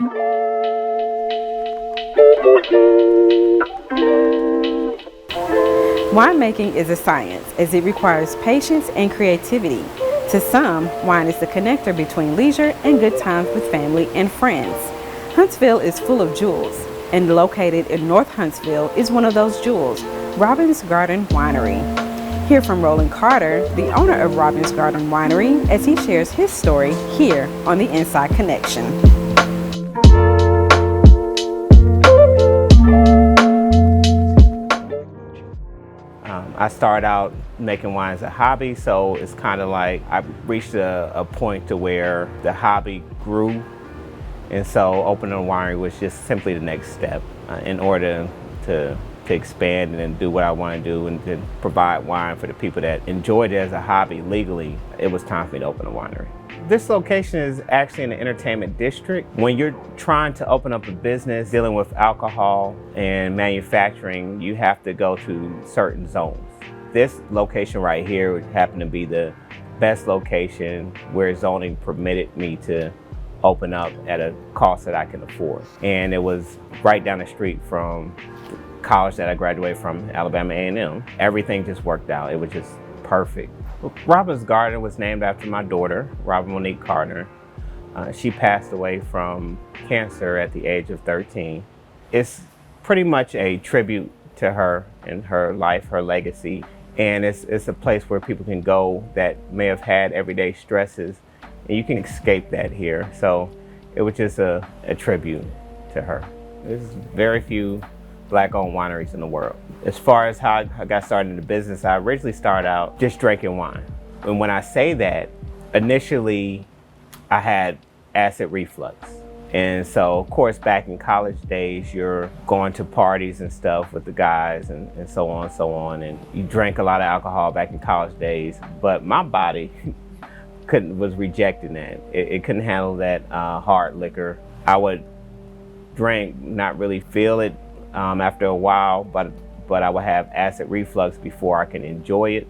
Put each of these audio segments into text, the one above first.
Winemaking is a science as it requires patience and creativity. To some, wine is the connector between leisure and good times with family and friends. Huntsville is full of jewels, and located in North Huntsville is one of those jewels, Robyn's Garden Winery. Hear from Roland Carter, the owner of Robyn's Garden Winery, as he shares his story here on The Inside Connection. I started out making wine as a hobby, so it's kind of like I reached a point to where the hobby grew, and so opening a winery was just simply the next step in order to expand and then do what I want to do and to provide wine for the people that enjoyed it as a hobby legally. It was time for me to open a winery. This location is actually in the entertainment district. When you're trying to open up a business dealing with alcohol and manufacturing, you have to go to certain zones. This location right here would happen to be the best location where zoning permitted me to open up at a cost that I can afford. And it was right down the street from the college that I graduated from, Alabama A&M. Everything just worked out. It was just perfect. Robyn's Garden was named after my daughter, Robyn Carter. She passed away from cancer at the age of 13. It's pretty much a tribute to her and her life, her legacy. And it's a place where people can go that may have had everyday stresses, and you can escape that here. So it was just a tribute to her. There's very few Black-owned wineries in the world. As far as how I got started in the business, I originally started out just drinking wine. And when I say that, initially I had acid reflux. And so, of course, back in college days, you're going to parties and stuff with the guys and so on, and you drank a lot of alcohol back in college days, but my body was rejecting that. It couldn't handle that hard liquor. I would drink, not really feel it after a while, but I would have acid reflux before I can enjoy it.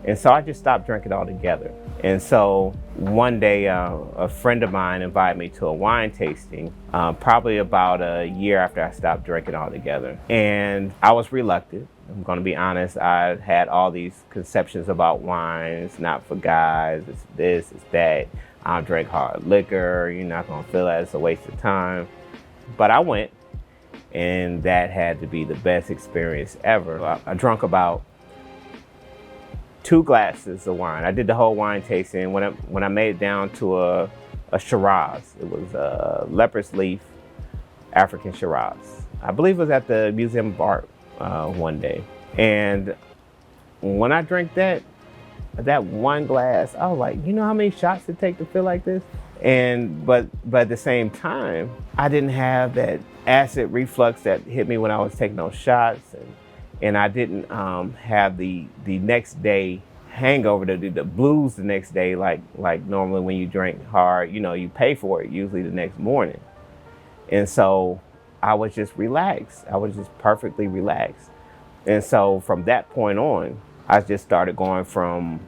And so I just stopped drinking altogether. And so one day a friend of mine invited me to a wine tasting, probably about a year after I stopped drinking altogether. And I was reluctant. I'm gonna be honest, I had all these conceptions about wines, not for guys, it's this, it's that. I don't drink hard liquor, you're not gonna feel that, it's a waste of time. But I went, and that had to be the best experience ever. I drank about 2 glasses of wine. I did the whole wine tasting. When I made it down to a Shiraz, it was a leopard's leaf African Shiraz. I believe it was at the Museum of Art one day. And when I drank that one glass, I was like, you know how many shots it takes to feel like this? But at the same time, I didn't have that acid reflux that hit me when I was taking those shots, and I didn't have the next day hangover, the blues the next day, like normally when you drink hard, you pay for it usually the next morning. And so I was just relaxed. I was just perfectly relaxed. And so from that point on, I just started going from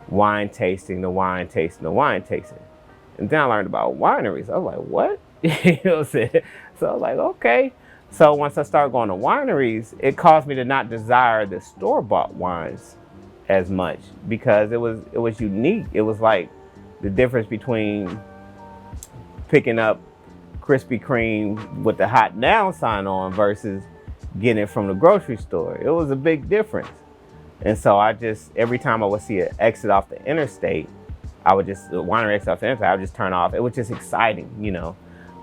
wine tasting to wine tasting to wine tasting. And then I learned about wineries. I was like, what? You know what I'm saying? So I was like, okay. So once I started going to wineries, it caused me to not desire the store-bought wines as much because it was unique. It was like the difference between picking up Krispy Kreme with the hot now sign on versus getting it from the grocery store. It was a big difference. And so every time I would see an exit off the interstate, the winery exit off the interstate, I would just turn off. It was just exciting,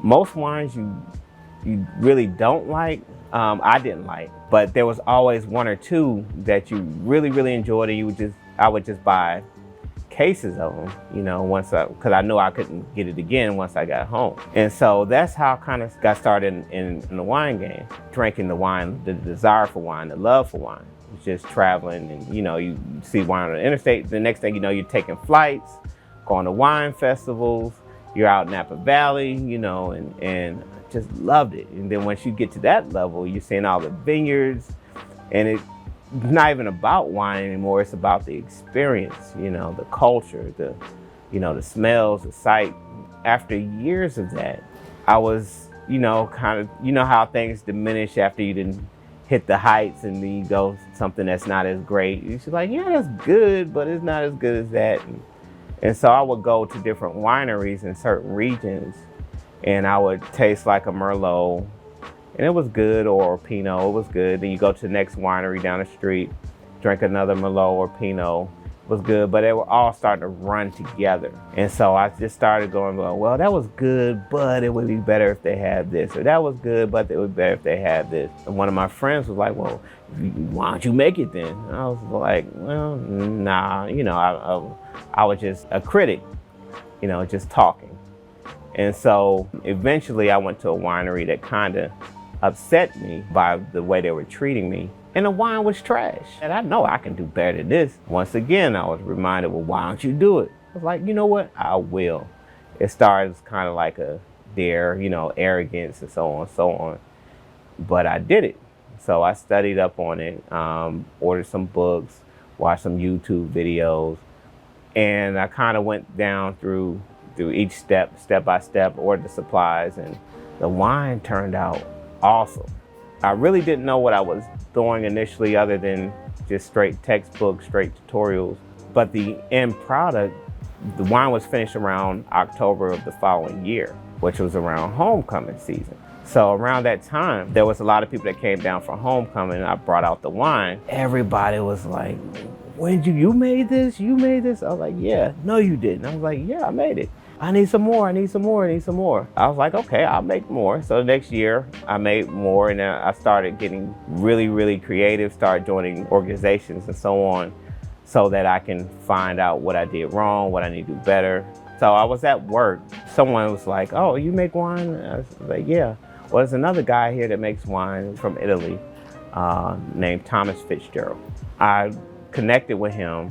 Most wines you really don't like, I didn't like, but there was always one or two that you really, really enjoyed, and I would just buy cases of them, because I knew I couldn't get it again once I got home. And so that's how I kind of got started in the wine game, drinking the wine, the desire for wine, the love for wine. It's just traveling and, you see wine on the interstate. The next thing you know, you're taking flights, going to wine festivals, you're out in Napa Valley, and just loved it. And then once you get to that level, you're seeing all the vineyards, and it's not even about wine anymore. It's about the experience, the culture, the smells, the sight. After years of that, I was, kind of, how things diminish after you didn't hit the heights and then you go something that's not as great. You're just like, yeah, that's good, but it's not as good as that. And so I would go to different wineries in certain regions and I would taste like a Merlot and it was good, or a Pinot, it was good. Then you go to the next winery down the street, drink another Merlot or Pinot, was good, but they were all starting to run together. And so I just started going, well, that was good, but it would be better if they had this. Or that was good, but it would be better if they had this. And one of my friends was like, well, why don't you make it then? And I was like, well, nah, I was just a critic, just talking. And so eventually I went to a winery that kind of upset me by the way they were treating me. And the wine was trash. And I know I can do better than this. Once again, I was reminded, well, why don't you do it? I was like, you know what? I will. It started as kind of like a dare, arrogance and so on and so on. But I did it. So I studied up on it, ordered some books, watched some YouTube videos. And I kind of went down through each step by step, ordered the supplies, and the wine turned out awesome. I really didn't know what I was doing initially other than just straight textbooks, straight tutorials. But the end product, the wine was finished around October of the following year, which was around homecoming season. So around that time, there was a lot of people that came down for homecoming and I brought out the wine. Everybody was like, when you made this? You made this? I was like, yeah. No, you didn't. I was like, yeah, I made it. I need some more, I need some more, I need some more. I was like, okay, I'll make more. So the next year I made more and I started getting really, really creative, started joining organizations and so on so that I can find out what I did wrong, what I need to do better. So I was at work. Someone was like, oh, you make wine? I was like, yeah. Well, there's another guy here that makes wine from Italy named Thomas Fitzgerald. I connected with him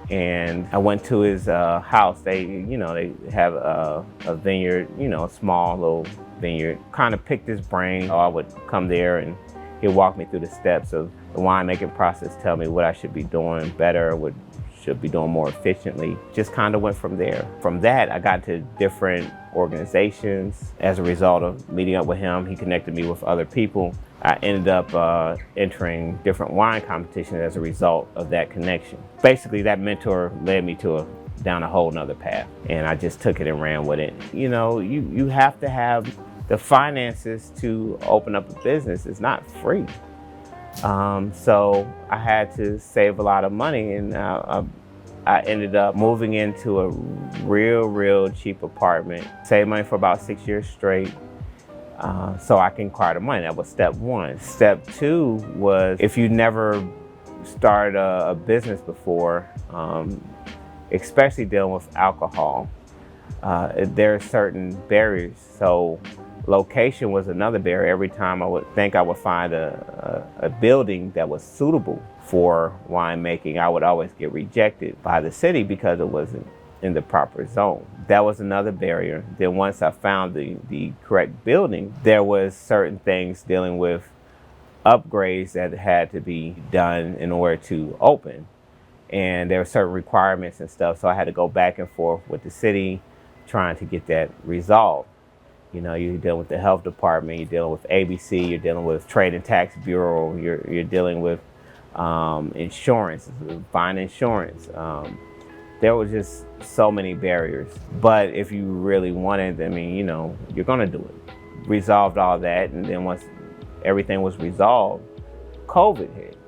and I went to his house. They have a vineyard, a small little vineyard. Kind of picked his brain. I would come there and he'd walk me through the steps of the winemaking process, tell me what I should be doing better, what should be doing more efficiently. Just kind of went from there. From that, I got to different organizations. As a result of meeting up with him, he connected me with other people. I ended up entering different wine competitions as a result of that connection. Basically, that mentor led me down a whole nother path, and I just took it and ran with it. You have to have the finances to open up a business. It's not free. So I had to save a lot of money, and I ended up moving into a real cheap apartment. Saved money for about 6 years straight. So I can acquire the money. That was step one. Step two was, if you never started a business before, especially dealing with alcohol, there are certain barriers. So location was another barrier. Every time I would think I would find a building that was suitable for winemaking, I would always get rejected by the city because it wasn't in the proper zone. That was another barrier. Then once I found the correct building, there was certain things dealing with upgrades that had to be done in order to open. And there were certain requirements and stuff, so I had to go back and forth with the city trying to get that resolved. You're dealing with the health department, you're dealing with ABC, you're dealing with Trade and Tax Bureau, you're dealing with insurance, buying insurance. There were just so many barriers. But if you really wanted, you're gonna do it. Resolved all that, and then once everything was resolved, COVID hit.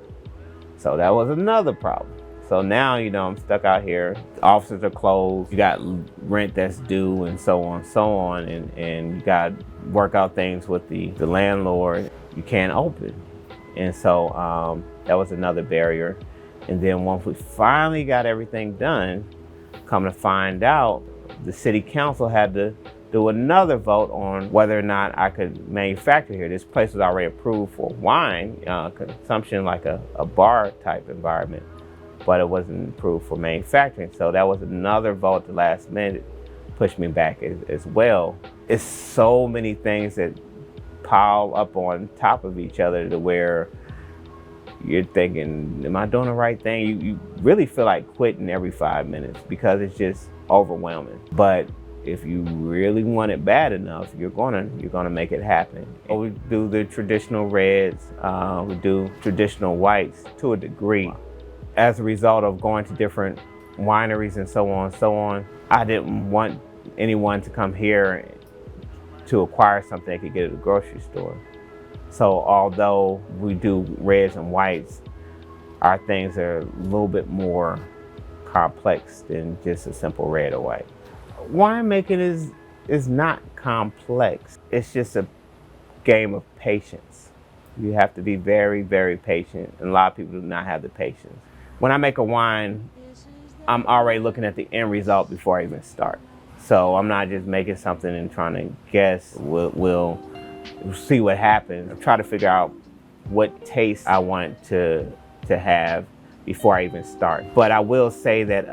So that was another problem. So now, I'm stuck out here. Offices are closed. You got rent that's due and so on, and you got to work out things with the landlord. You can't open. And so that was another barrier. And then once we finally got everything done, come to find out, the city council had to do another vote on whether or not I could manufacture here. This place was already approved for wine consumption, like a bar type environment, but it wasn't approved for manufacturing. So that was another vote at the last minute, pushed me back as well. It's so many things that pile up on top of each other to where you're thinking, am I doing the right thing? You really feel like quitting every 5 minutes because it's just overwhelming. But if you really want it bad enough, you're gonna make it happen. We do the traditional reds, we do traditional whites to a degree. As a result of going to different wineries and so on, I didn't want anyone to come here to acquire something they could get at the grocery store. So although we do reds and whites, our things are a little bit more complex than just a simple red or white. Winemaking is not complex. It's just a game of patience. You have to be very, very patient, and a lot of people do not have the patience. When I make a wine, I'm already looking at the end result before I even start. So I'm not just making something and trying to guess. We'll see what happens. I try to figure out what taste I want to have before I even start. But I will say that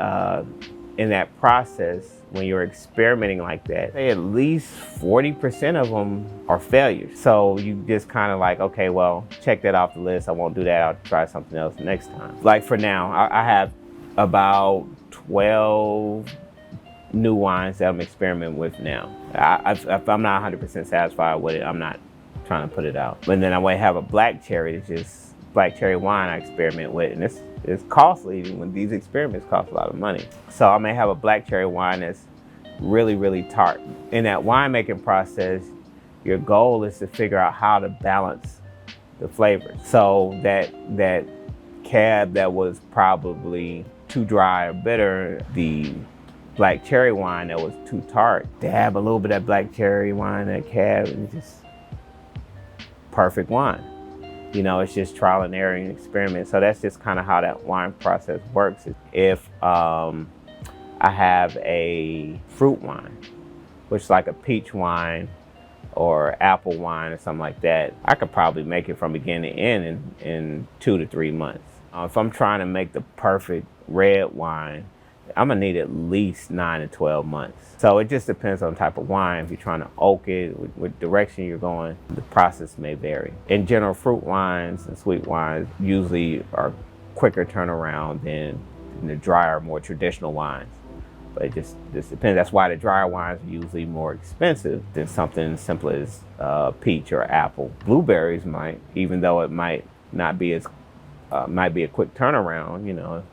in that process, when you're experimenting like that, at least 40% of them are failures. So you just kind of like, okay, well, check that off the list. I won't do that. I'll try something else next time. Like for now, I have about 12 new wines that I'm experimenting with now. If I'm not 100% satisfied with it, I'm not trying to put it out. And then I might have a black cherry, that's just black cherry wine I experiment with, and it's costly. When these experiments cost a lot of money. So I may have a black cherry wine that's really, really tart. In that winemaking process, your goal is to figure out how to balance the flavors. So that cab that was probably too dry or bitter, the black cherry wine that was too tart, dab a little bit of that black cherry wine, that cab, and just perfect wine. You know, it's just trial and error and experiment. So that's just kind of how that wine process works. If I have a fruit wine, which is like a peach wine or apple wine or something like that, I could probably make it from beginning to end in 2 to 3 months. If I'm trying to make the perfect red wine, I'm gonna need at least 9 to 12 months. So it just depends on the type of wine. If you're trying to oak it, what direction you're going, the process may vary. In general, fruit wines and sweet wines usually are quicker turnaround than the drier, more traditional wines. But it just depends. That's why the drier wines are usually more expensive than something simple as peach or apple. Blueberries might, even though it might not be as, might be a quick turnaround, you know,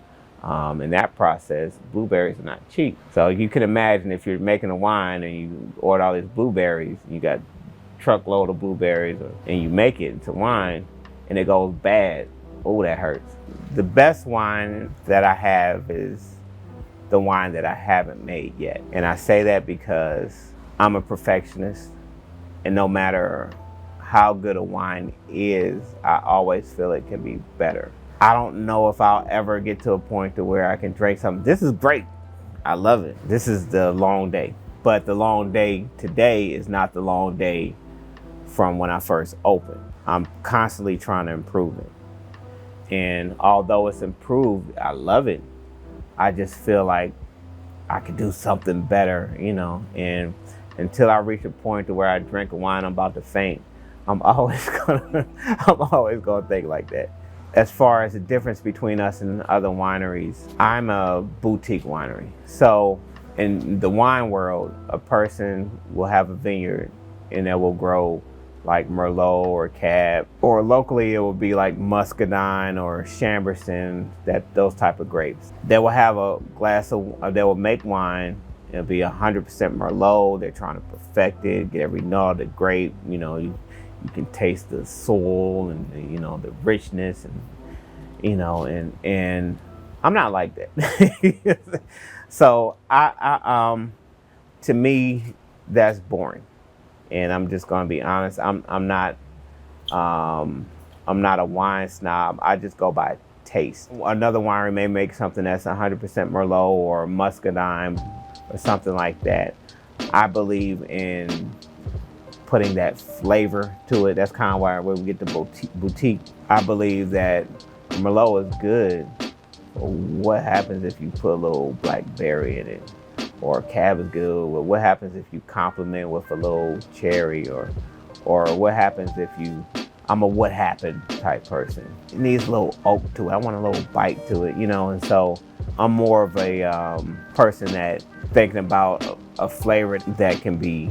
in that process, blueberries are not cheap. So you can imagine if you're making a wine and you order all these blueberries, you got a truckload of blueberries, and you make it into wine and it goes bad. Oh, that hurts. The best wine that I have is the wine that I haven't made yet. And I say that because I'm a perfectionist, and no matter how good a wine is, I always feel it can be better. I don't know if I'll ever get to a point to where I can drink something. This is great. I love it. This is the long day. But the long day today is not the long day from when I first opened. I'm constantly trying to improve it. And although it's improved, I love it. I just feel like I could do something better, you know. And until I reach a point to where I drink a wine, I'm about to faint. I'm always gonna think like that. As far as the difference between us and other wineries, I'm a boutique winery. So in the wine world, a person will have a vineyard and they will grow like Merlot or Cab, or locally it will be like Muscadine or Chambourcin, those type of grapes. They will have a they will make wine. It'll be 100% Merlot. They're trying to perfect it, get every note of the grape. You know, you can taste the soul and the richness, and and I'm not like that. So I to me, that's boring. And I'm just gonna be honest. I'm not a wine snob. I just go by taste. Another winery may make something that's 100% Merlot or Muscadine or something like that. I believe in putting that flavor to it. That's kind of where we get the boutique. I believe that Merlot is good. What happens if you put a little blackberry in it? Or Cab is good. Well, what happens if you complement with a little cherry? Or what happens if I'm a what happened type person. It needs a little oak to it. I want a little bite to it, and so I'm more of a person that thinking about a flavor that can be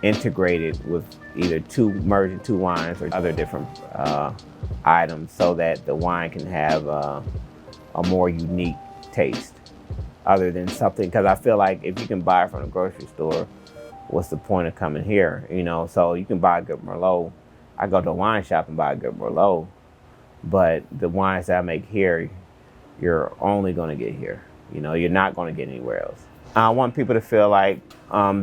integrated with either merging two wines or other different items so that the wine can have a more unique taste other than something, because I feel like if you can buy it from the grocery store, what's the point of coming here? You know, so you can buy a good Merlot. I go to a wine shop and buy a good Merlot, but the wines that I make here, you're only going to get here. You know, you're not going to get anywhere else. I want people to feel like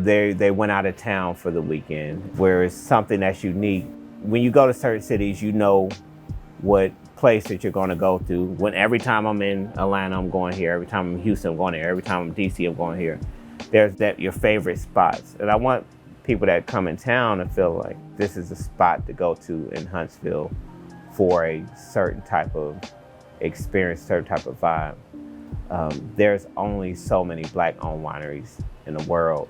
they went out of town for the weekend, where it's something that's unique. When you go to certain cities, you know what place that you're going to go to. When every time I'm in Atlanta, I'm going here. Every time I'm in Houston, I'm going there. Every time I'm in DC, I'm going here. There's your favorite spots. And I want people that come in town to feel like this is a spot to go to in Huntsville for a certain type of experience, certain type of vibe. There's only so many Black-owned wineries in the world,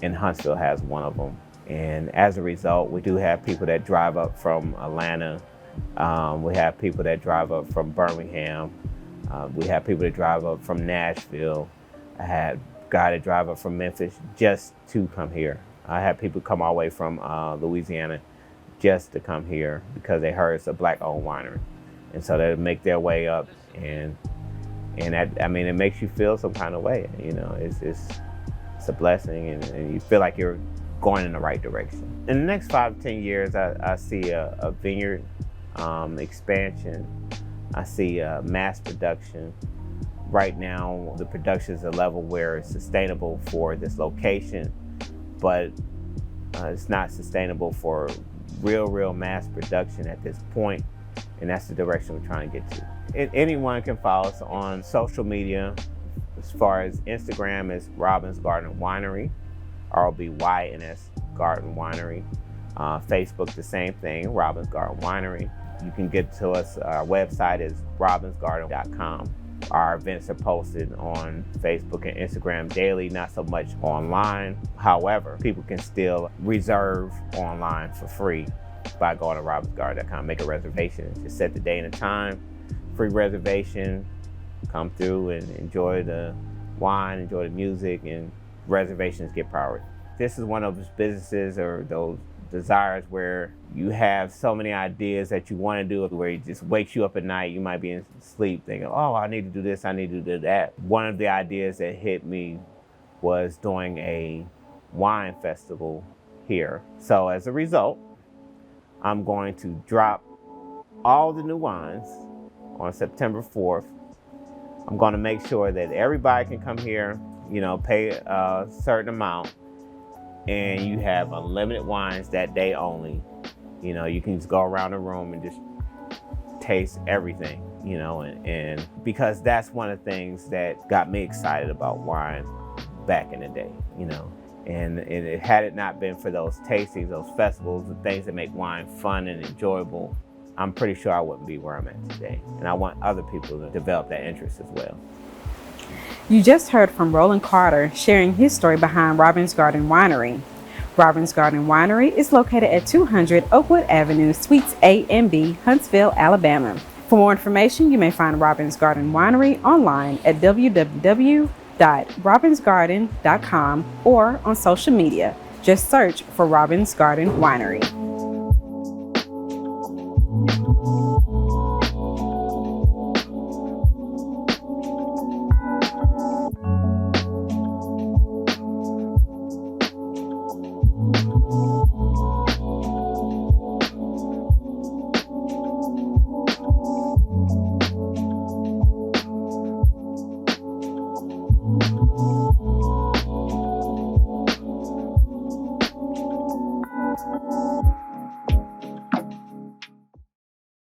and Huntsville has one of them. And as a result, we do have people that drive up from Atlanta. We have people that drive up from Birmingham. We have people that drive up from Nashville. I had a guy that drive up from Memphis just to come here. I had people come all the way from Louisiana just to come here because they heard it's a Black-owned winery. And so they make their way up, and that, I mean, it makes you feel some kind of way. You know, it's a blessing, and you feel like you're going in the right direction. In the next 5 to 10 years, I see a vineyard expansion. I see mass production. Right now, the production is a level where it's sustainable for this location, but it's not sustainable for real mass production at this point, and that's the direction we're trying to get to. Anyone can follow us on social media. As far as Instagram, is Robyn's Garden Winery, ROBYNS Garden Winery. Facebook, the same thing, Robyn's Garden Winery. You can get to us, our website is robynsgarden.com. Our events are posted on Facebook and Instagram daily, not so much online. However, people can still reserve online for free by going to robynsgarden.com, make a reservation. Just set the day and the time, free reservation, come through and enjoy the wine, enjoy the music, and reservations get priority. This is one of those businesses or those desires where you have so many ideas that you want to do, where it just wakes you up at night. You might be in sleep thinking, oh, I need to do this, I need to do that. One of the ideas that hit me was doing a wine festival here. So as a result, I'm going to drop all the new wines on September 4th. I'm going to make sure that everybody can come here, you know, pay a certain amount, and you have unlimited wines that day only. You know, you can just go around the room and just taste everything, you know, and because that's one of the things that got me excited about wine back in the day, you know. And had it not been for those tastings, those festivals, the things that make wine fun and enjoyable, I'm pretty sure I wouldn't be where I'm at today. And I want other people to develop that interest as well. You just heard from Roland Carter sharing his story behind Robyn's Garden Winery. Robyn's Garden Winery is located at 200 Oakwood Avenue, Suites A and B, Huntsville, Alabama. For more information, you may find Robyn's Garden Winery online at www.robynsgarden.com or on social media. Just search for Robyn's Garden Winery.